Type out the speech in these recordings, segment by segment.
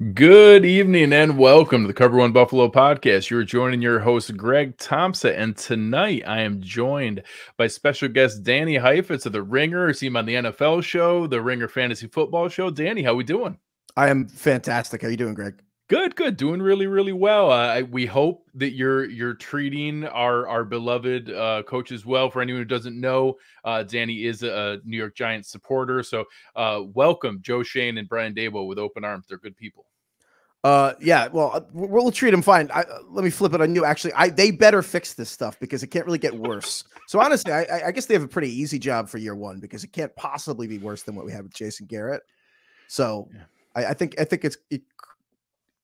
Good evening and welcome to the Cover One Buffalo podcast. You're joining your host, Greg Tompsett, and tonight I am joined by special guest Danny Heifetz of The Ringer. See him on the NFL show, the Ringer Fantasy Football Show. Danny, how we doing? I am fantastic. How you doing, Greg? Good. Doing really well. We hope that you're treating our beloved coach as well. For anyone who doesn't know, Danny is a New York Giants supporter. So welcome Joe Shane and Brian Dabo with open arms. They're good people. Yeah, well, we'll treat them fine. Let me flip it on you. Actually, they better fix this stuff because it can't really get worse. So honestly, I guess they have a pretty easy job for year one because it can't possibly be worse than what we had with Jason Garrett. So yeah. I think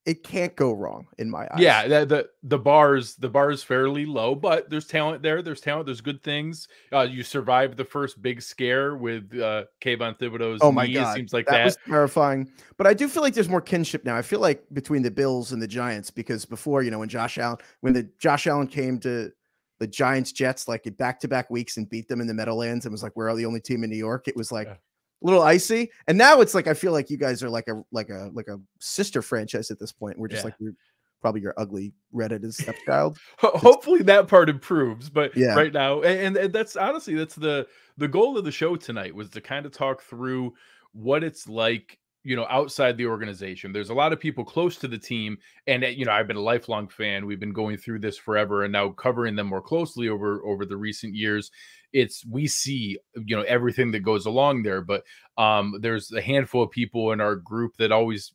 it can't go wrong in my eyes. Yeah, the bar's fairly low, but there's talent there. There's talent. There's good things. You survived the first big scare with Kayvon Thibodeau's oh my knee. God, It seems like that was terrifying. But I do feel like there's more kinship now. I feel like between the Bills and the Giants, because before, when Josh Allen came to the Giants Jets like in back-to-back weeks and beat them in the Meadowlands and was like, we're the only team in New York. It was like a little icy, and now it's like I feel like you guys are like a sister franchise at this point. We're just like we're probably your ugly redheaded stepchild. Hopefully that part improves, but yeah, right now, and that's honestly that's the goal of the show tonight was to kind of talk through what it's like, outside the organization. There's a lot of people close to the team, and I've been a lifelong fan. We've been going through this forever, and now covering them more closely over the recent years. We see everything that goes along there, but there's a handful of people in our group that always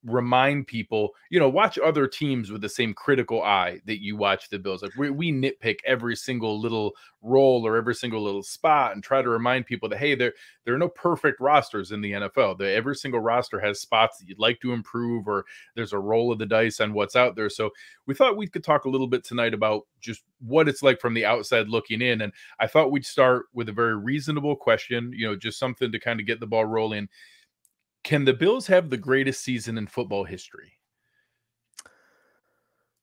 remind people, watch other teams with the same critical eye that you watch the Bills. Like we nitpick every single little role or every single little spot and try to remind people that, hey, there are no perfect rosters in the NFL. Every single roster has spots that you'd like to improve, or there's a roll of the dice on what's out there. So we thought we could talk a little bit tonight about just what it's like from the outside looking in. And I thought we'd start with a very reasonable question, just something to kind of get the ball rolling. Can the Bills have the greatest season in football history?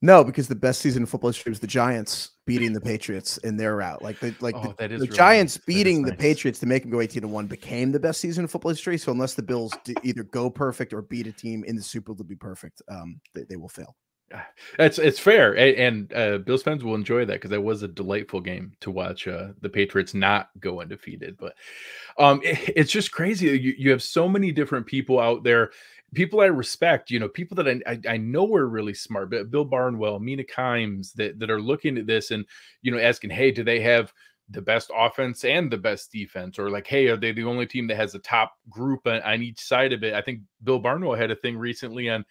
No, because the best season in football history was the Giants beating the Patriots in their route. The really Giants beating the Patriots to make them go 18-1 became the best season in football history. So unless the Bills either go perfect or beat a team in the Super Bowl to be perfect, they will fail. It's fair, and Bills fans will enjoy that because that was a delightful game to watch. The Patriots not go undefeated, but it's just crazy. You have so many different people out there, people I respect, people that I know are really smart. But Bill Barnwell, Mina Kimes, that are looking at this and asking, hey, do they have the best offense and the best defense, or like, hey, are they the only team that has a top group on each side of it? I think Bill Barnwell had a thing recently on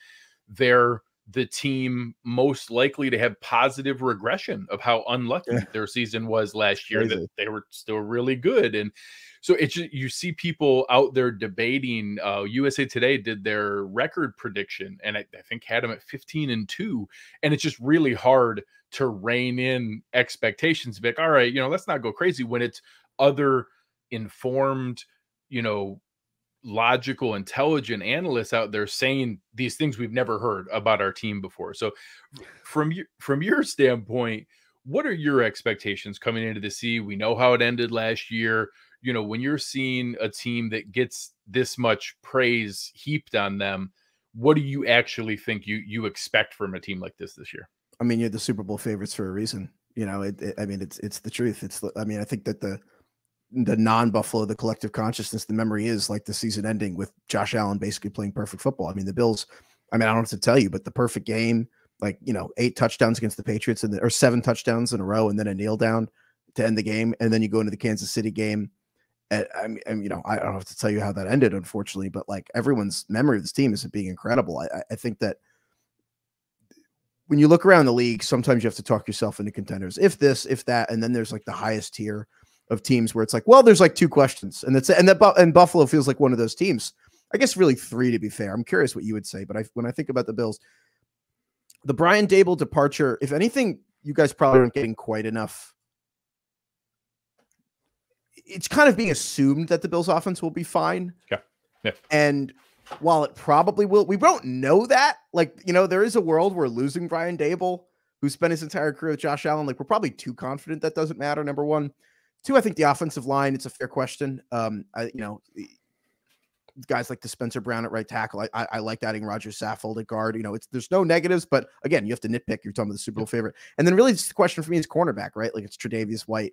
the team most likely to have positive regression of how unlucky their season was last year, that they were still really good. And so you see people out there debating. USA Today did their record prediction, and I think had them at 15-2. And it's just really hard to rein in expectations. Be like, all right, let's not go crazy when it's other informed, logical, intelligent analysts out there saying these things we've never heard about our team before. So from your standpoint, what are your expectations coming into the season? We know how it ended last year. When you're seeing a team that gets this much praise heaped on them, what do you actually think you expect from a team like this year? I mean, you're the Super Bowl favorites for a reason. It's the truth. I think that the non-Buffalo, the collective consciousness, the memory is like the season ending with Josh Allen basically playing perfect football. I mean, the Bills, I don't have to tell you, but the perfect game, 8 touchdowns against the Patriots or 7 touchdowns in a row, and then a kneel down to end the game. And then you go into the Kansas City game. I don't have to tell you how that ended, unfortunately, but like everyone's memory of this team is being incredible. I think that when you look around the league, sometimes you have to talk yourself into contenders. If this, if that, and then there's like the highest tier of teams where it's like, well, there's like 2 questions, and that's it. And Buffalo feels like one of those teams. I guess really 3 to be fair. I'm curious what you would say, but when I think about the Bills, the Brian Dable departure, if anything, you guys probably aren't getting quite enough. It's kind of being assumed that the Bills offense will be fine. Yeah. And while it probably will, we don't know that. There is a world where losing Brian Dable, who spent his entire career with Josh Allen, we're probably too confident that doesn't matter. Number 1. 2, I think the offensive line, it's a fair question. guys like the Spencer Brown at right tackle. I liked adding Roger Saffold at guard. There's no negatives, but again, you have to nitpick. You're talking about the Super Bowl favorite. And then really just the question for me is cornerback, right? Like it's Tre'Davious White,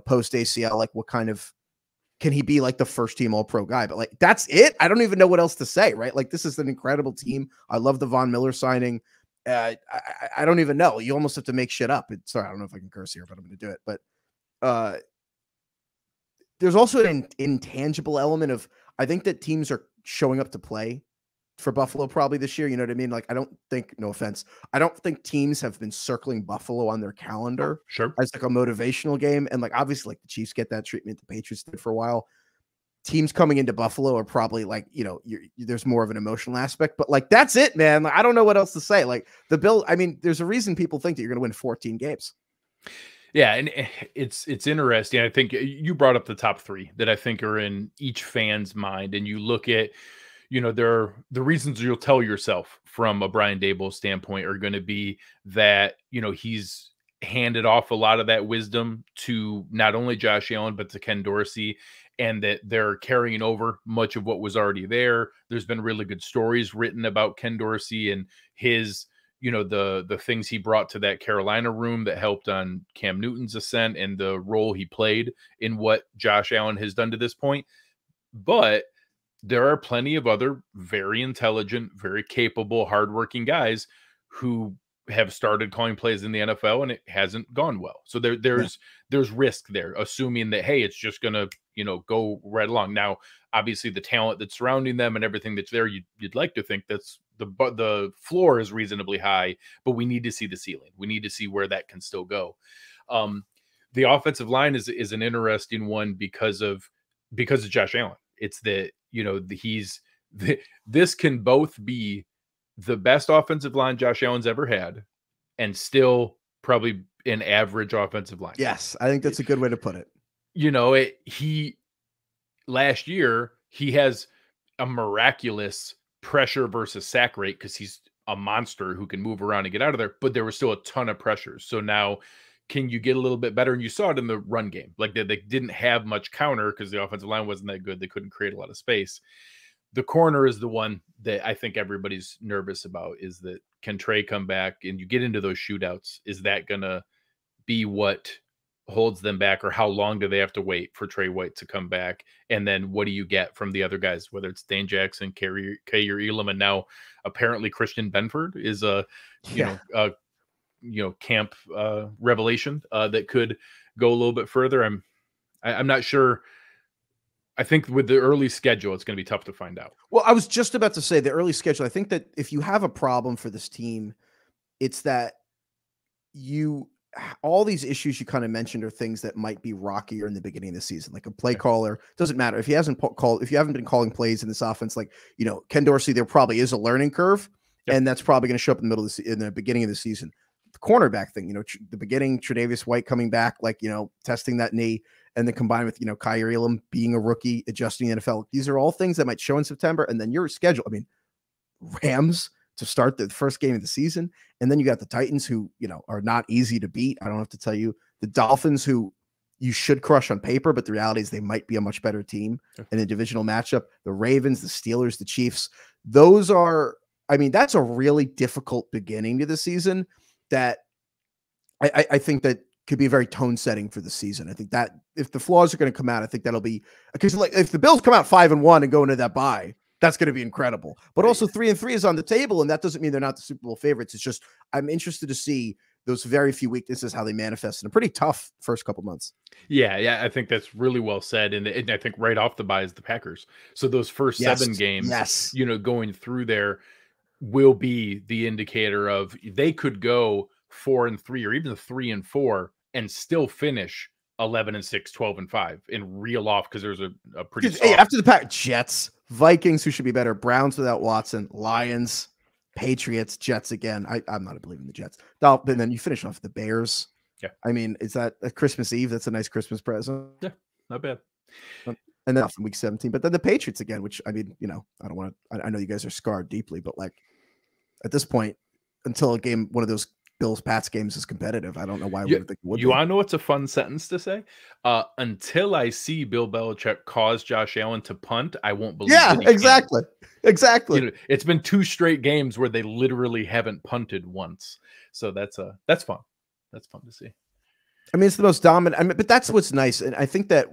post ACL, like what kind of, can he be like the first team all pro guy? But like, that's it. I don't even know what else to say, right? Like this is an incredible team. I love the Von Miller signing. I don't even know. You almost have to make shit up. Sorry, I don't know if I can curse here, but I'm going to do it. But there's also an intangible element of, I think that teams are showing up to play for Buffalo probably this year. You know what I mean? Like, I don't think, no offense, I don't think teams have been circling Buffalo on their calendar as like a motivational game. And like, obviously like the Chiefs get that treatment. The Patriots did for a while. Teams coming into Buffalo are probably like, there's more of an emotional aspect, but like, that's it, man. Like, I don't know what else to say. Like the Bills, I mean, there's a reason people think that you're going to win 14 games. Yeah, and it's interesting. I think you brought up the top three that I think are in each fan's mind, and you look at, the reasons you'll tell yourself from a Brian Daboll standpoint are going to be that, he's handed off a lot of that wisdom to not only Josh Allen, but to Ken Dorsey, and that they're carrying over much of what was already there. There's been really good stories written about Ken Dorsey and his, the things he brought to that Carolina room that helped on Cam Newton's ascent and the role he played in what Josh Allen has done to this point. But there are plenty of other very intelligent, very capable, hardworking guys who have started calling plays in the NFL and it hasn't gone well. So there's risk there, assuming that, hey, it's just going to, go right along. Now, obviously the talent that's surrounding them and everything that's there, you'd like to think that's the floor is reasonably high, but we need to see the ceiling. We need to see where that can still go. The offensive line is an interesting one because of Josh Allen. It's that, this can both be the best offensive line Josh Allen's ever had and still probably an average offensive line. Yes, I think that's a good way to put it. Last year, he has a miraculous pressure versus sack rate because he's a monster who can move around and get out of there, but there was still a ton of pressures. So now can you get a little bit better? And you saw it in the run game. Like they didn't have much counter because the offensive line wasn't that good. They couldn't create a lot of space. The corner is the one that I think everybody's nervous about, is that can Trey come back and you get into those shootouts? Is that going to be what holds them back, or how long do they have to wait for Trey White to come back? And then what do you get from the other guys, whether it's Dane Jackson, Kair Elam, and now apparently Christian Benford is a camp revelation that could go a little bit further. I'm not sure. I think with the early schedule, it's going to be tough to find out. Well, I was just about to say the early schedule. I think that if you have a problem for this team, it's that all these issues you kind of mentioned are things that might be rockier in the beginning of the season. Like a play caller, doesn't matter if he hasn't if you haven't been calling plays in this offense, like, Ken Dorsey, there probably is a learning curve, and that's probably going to show up in the beginning of the season. The cornerback thing, the beginning, Tre'Davious White coming back, like, testing that knee, and then combined with, Kair Elam being a rookie, adjusting the NFL. These are all things that might show in September. And then your schedule, I mean, Rams to start the first game of the season. And then you got the Titans who, are not easy to beat. I don't have to tell you. The Dolphins, who you should crush on paper, but the reality is they might be a much better team in a divisional matchup. The Ravens, the Steelers, the Chiefs, that's a really difficult beginning to the season that I think that could be very tone setting for the season. I think that if the flaws are going to come out, I think that'll be, because like if the Bills come out 5-1 and go into that bye, that's going to be incredible. But also 3-3 is on the table, and that doesn't mean they're not the Super Bowl favorites. It's just I'm interested to see those very few weaknesses, how they manifest in a pretty tough first couple months. Yeah, I think that's really well said. And I think right off the bye is the Packers. So those first 7 games, going through there will be the indicator of they could go 4-3 or even 3-4 and still finish 11-6, 12-5 and reel off because there's a pretty soft... Hey, after the pack, Jets, Vikings, who should be better, Browns without Watson, Lions, Patriots, Jets again. I'm not a believer in the Jets. And then you finish off the Bears. Yeah. I mean, is that a Christmas Eve? That's a nice Christmas present. Yeah, not bad. And then off in week 17, but then the Patriots again, which I mean, I don't want to, I know you guys are scarred deeply, but like at this point, until one of those Bills-Pats games is competitive. I don't know why we would think it would You be. want to know what's a fun sentence to say? Until I see Bill Belichick cause Josh Allen to punt, I won't believe Yeah, that he can. exactly. Exactly. You know, it's been 2 straight games where they literally haven't punted once. So that's fun. That's fun to see. I mean, it's the most dominant. I mean, but that's what's nice. And I think that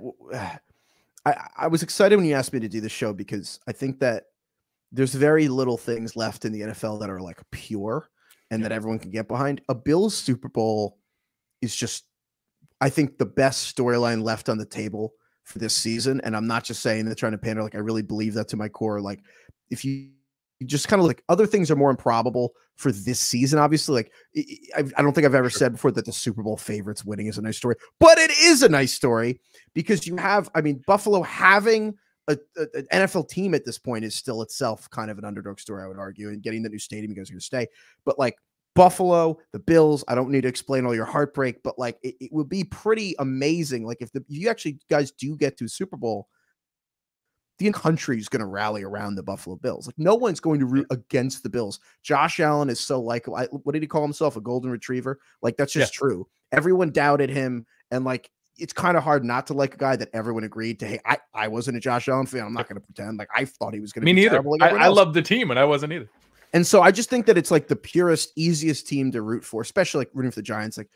I was excited when you asked me to do the show because I think that there's very little things left in the NFL that are like pure and that everyone can get behind. A Bills Super Bowl is just, I think, the best storyline left on the table for this season. And I'm not just saying that trying to pander, like I really believe that to my core. Like if you just kind of like other things are more improbable for this season, obviously, like I don't think I've ever said before that the Super Bowl favorites winning is a nice story, but it is a nice story because you have, I mean, Buffalo having an NFL team at this point is still itself kind of an underdog story, I would argue, and getting the new stadium, you guys are going to stay. But like Buffalo, the Bills, I don't need to explain all your heartbreak, but like it would be pretty amazing. Like if you actually guys do get to a Super Bowl, the country is going to rally around the Buffalo Bills. Like no one's going to root against the Bills. Josh Allen is so likable. What did he call himself? A golden retriever? Like that's just true. Everyone doubted him, and like it's kind of hard not to like a guy that everyone agreed to. Hey, I wasn't a Josh Allen fan. I'm not going to pretend. Like I thought he was going to be neither. terrible. Like I love the team, and I wasn't either. And so I just think that it's like the purest, easiest team to root for, especially like rooting for the Giants. Like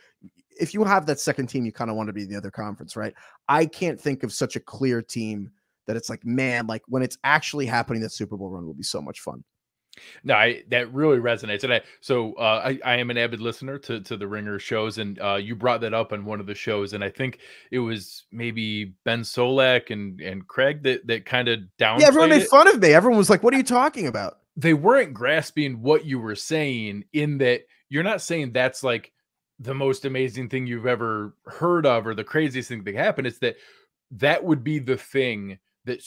if you have that second team, you kind of want to be in the other conference, right? I can't think of such a clear team that it's like, man, like when it's actually happening, that Super Bowl run will be so much fun. No, that really resonates. And I am an avid listener to the Ringer shows, and you brought that up on one of the shows, and I think it was maybe Ben Solak and Craig that kind of downplayed. Yeah, everyone made fun of me. Everyone was like, "What are you talking about?" They weren't grasping what you were saying, in that you're not saying that's like the most amazing thing you've ever heard of or the craziest thing that happened. It's that would be the thing that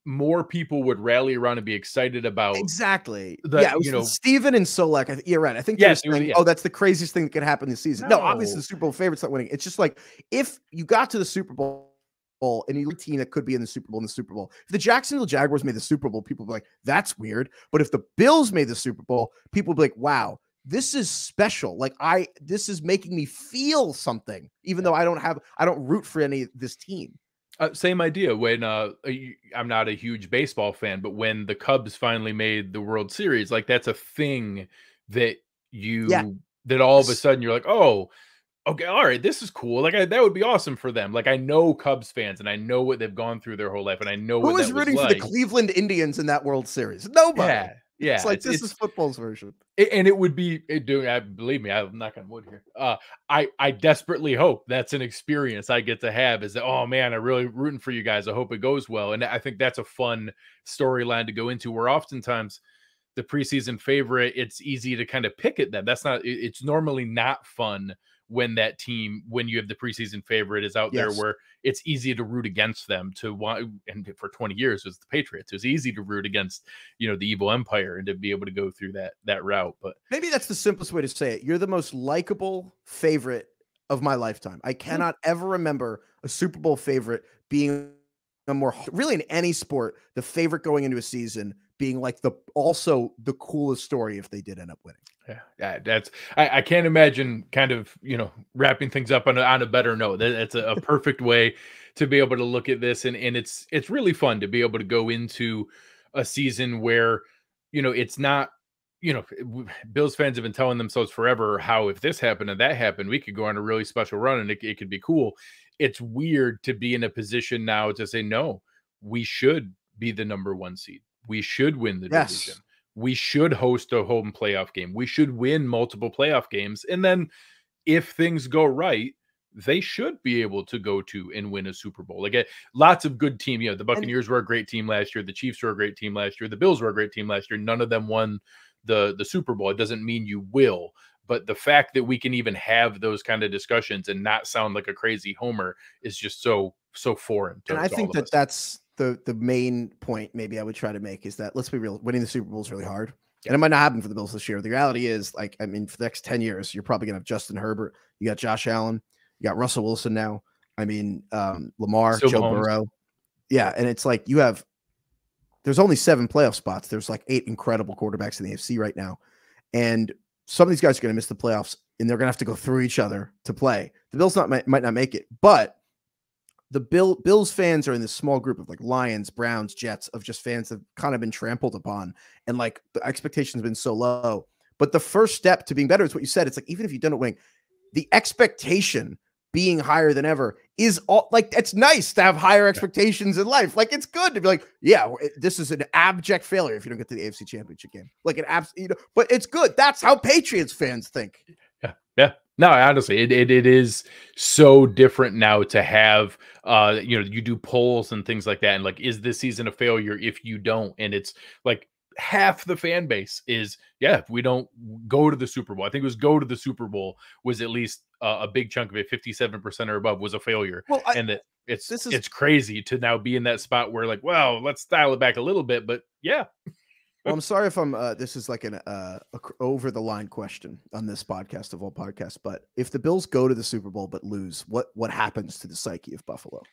more people would rally around and be excited about. Exactly. Yeah, it was Steven and Solak. You're right. I think you're saying, oh, that's the craziest thing that could happen this season. No, obviously the Super Bowl favorite's not winning. It's just like if you got to the Super Bowl and you team that could be in the Super Bowl, if the Jacksonville Jaguars made the Super Bowl, people would be like, that's weird. But if the Bills made the Super Bowl, people would be like, wow, this is special. Like this is making me feel something, even though I don't root for any of this team. Same idea when I'm not a huge baseball fan, but when the Cubs finally made the World Series, like that's a thing that that all of a sudden you're like, oh, okay, all right, this is cool. Like that would be awesome for them. Like I know Cubs fans, and I know what they've gone through their whole life, and I know who was rooting for the Cleveland Indians in that World Series. Nobody. Yeah, it's like this is football's version. And it would be believe me, I'm knocking on wood here. I desperately hope that's an experience I get to have, is that, oh man, I'm really rooting for you guys. I hope it goes well. And I think that's a fun storyline to go into, where oftentimes the preseason favorite, it's easy to kind of pick at them. It's normally not fun when that team, when you have the preseason favorite is out there, where it's easy to root against them and for 20 years it was the Patriots. It was easy to root against, the evil empire, and to be able to go through that route. But maybe that's the simplest way to say it. You're the most likable favorite of my lifetime. I cannot ever remember a Super Bowl favorite being really in any sport, the favorite going into a season being like also the coolest story if they did end up winning. Yeah, that's I can't imagine kind of wrapping things up on a better note. That's a perfect way to be able to look at this, and it's really fun to be able to go into a season where it's not Bills fans have been telling themselves forever how if this happened and that happened, we could go on a really special run and it could be cool. It's weird to be in a position now to say, no, we should be the #1 seed. We should win the division. We should host a home playoff game. We should win multiple playoff games. And then if things go right, they should be able to go to and win a Super Bowl. Like lots of good team. The Buccaneers were a great team last year. The Chiefs were a great team last year. The Bills were a great team last year. None of them won the Super Bowl. It doesn't mean you will. But the fact that we can even have those kind of discussions and not sound like a crazy homer is just so foreign to, and I think that's the main point maybe I would try to make, is that, let's be real, winning the Super Bowl is really hard. And it might not happen for the Bills this year. The reality is, for the next 10 years, you're probably going to have Justin Herbert. You got Josh Allen. You got Russell Wilson now. Lamar, Joe Burrow. Yeah, and it's like there's only 7 playoff spots. There's like 8 incredible quarterbacks in the AFC right now. And some of these guys are going to miss the playoffs and they're going to have to go through each other to play. The Bills might not make it, but the Bills fans are in this small group of like Lions, Browns, Jets, of just fans that have kind of been trampled upon, and like the expectations have been so low. But the first step to being better is what you said. It's like, even if you don't win, the expectation being higher than ever is all like, it's nice to have higher expectations in life. Like, it's good to be like, yeah, this is an abject failure if you don't get to the AFC Championship game. Like but it's good. That's how Patriots fans think. Yeah. No, honestly, it is so different now to have, you do polls and things like that. And like, is this season a failure if you don't? And it's like half the fan base is, yeah, if we don't go to the Super Bowl. I think it was go to the Super Bowl was at least a big chunk of it, 57% or above was a failure. Well, and that it's crazy to now be in that spot where like, well, let's dial it back a little bit, but yeah. Well, I'm sorry if I'm this is like an over the line question on this podcast of all podcasts, but if the Bills go to the Super Bowl but lose, what happens to the psyche of Buffalo?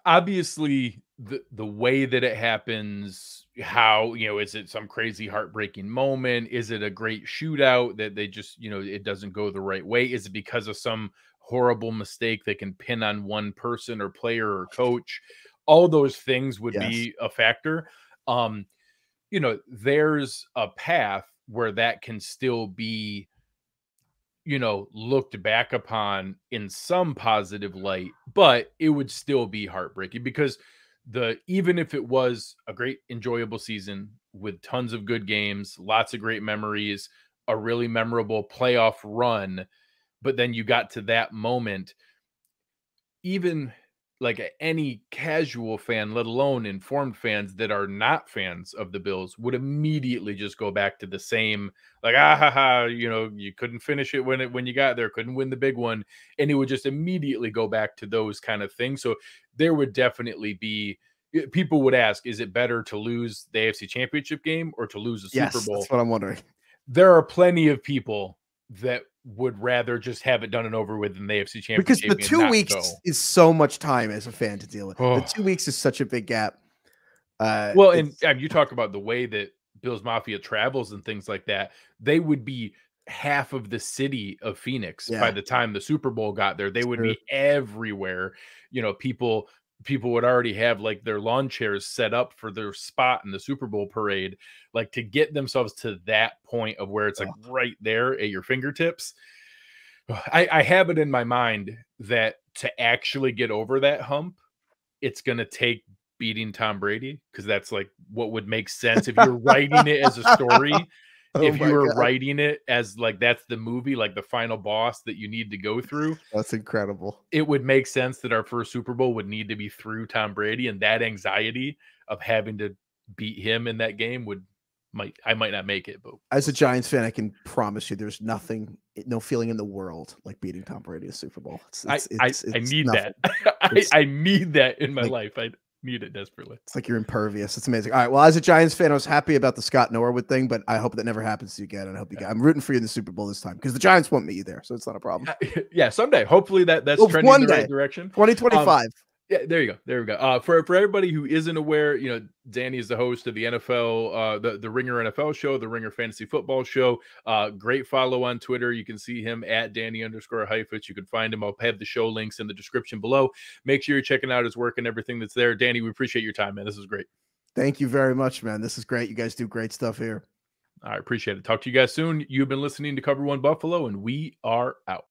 Obviously, the way that it happens, how, is it some crazy heartbreaking moment? Is it a great shootout that they just, it doesn't go the right way? Is it because of some horrible mistake they can pin on one person or player or coach? All those things would be a factor. There's a path where that can still be, looked back upon in some positive light, but it would still be heartbreaking because even if it was a great, enjoyable season with tons of good games, lots of great memories, a really memorable playoff run, but then you got to that moment, even like any casual fan, let alone informed fans that are not fans of the Bills, would immediately just go back to the same, like, you couldn't finish it when you got there, couldn't win the big one. And it would just immediately go back to those kind of things. So there would definitely be, people would ask, is it better to lose the AFC Championship game or to lose the Super Bowl? That's what I'm wondering. There are plenty of people that would rather just have it done and over with in the AFC Championship. Because the 2 weeks is so much time as a fan to deal with. The 2 weeks is such a big gap. Well, and you talk about the way that Bills Mafia travels and things like that. They would be half of the city of Phoenix by the time the Super Bowl got there. They would be everywhere. People would already have like their lawn chairs set up for their spot in the Super Bowl parade, like to get themselves to that point of where it's like right there at your fingertips. I have it in my mind that to actually get over that hump, it's going to take beating Tom Brady, because that's like what would make sense if you're writing it as a story. If you were writing it as like, that's the movie, like the final boss that you need to go through. That's incredible. It would make sense that our first Super Bowl would need to be through Tom Brady, and that anxiety of having to beat him in that game I might not make it. But as a Giants fan, I can promise you there's no feeling in the world like beating Tom Brady at Super Bowl. I need that. I need that in my life. I need it desperately. It's like you're impervious. It's amazing. All right. Well, as a Giants fan, I was happy about the Scott Norwood thing, but I hope that never happens to you again. And I hope I'm rooting for you in the Super Bowl this time, because the Giants won't meet you there, so it's not a problem. Yeah, someday. Hopefully that's trending in the right direction. 2025. Yeah, there you go. For everybody who isn't aware, Danny is the host of the NFL, the Ringer NFL show, the Ringer Fantasy Football show. Great follow on Twitter. You can see him at Danny_Heifetz. You can find him. I'll have the show links in the description below. Make sure you're checking out his work and everything that's there. Danny, we appreciate your time, man. This is great. Thank you very much, man. This is great. You guys do great stuff here. I appreciate it. Talk to you guys soon. You've been listening to Cover One Buffalo, and we are out.